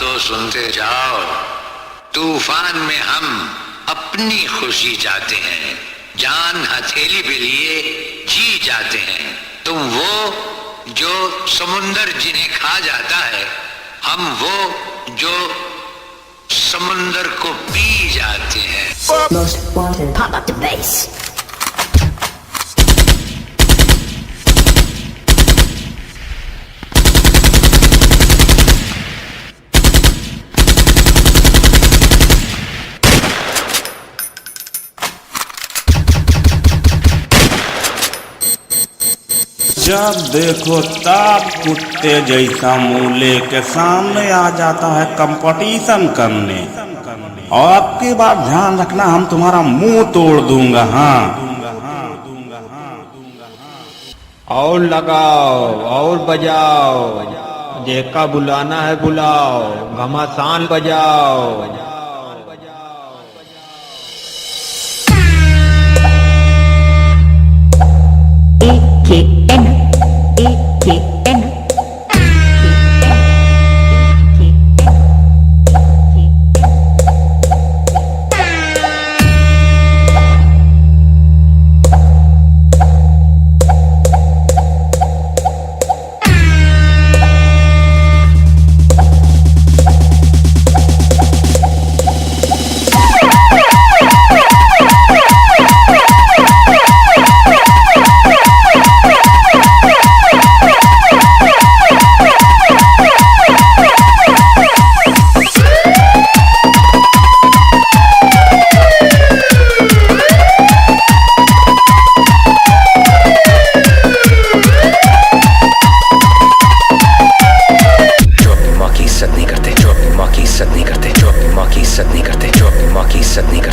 तो सुनते जाओ। तूफान में हम अपनी खुशी चाहते हैं, जान हथेली पे लिए जी जाते हैं। तुम वो जो समुंदर जिन्हें खा जाता है, हम वो जो समुंदर को पी जाते हैं। Most wanted. Pop up the bass. जब देखो तब कुत्ते जैसा मुंह लेके सामने आ जाता है कंपटीशन करने। और अब की बार ध्यान रखना, हम तुम्हारा मुंह तोड़ दूंगा। हाँ, और लगाओ और बजाओ, जेका बुलाना है बुलाओ, घमासान बजाओ। इज्जत नहीं करते, जो अपनी माँ की इज्जत नहीं करते, जो अपनी माँ की इज्जत नहीं करते, जो अपनी माँ की इज्जत नहीं करते।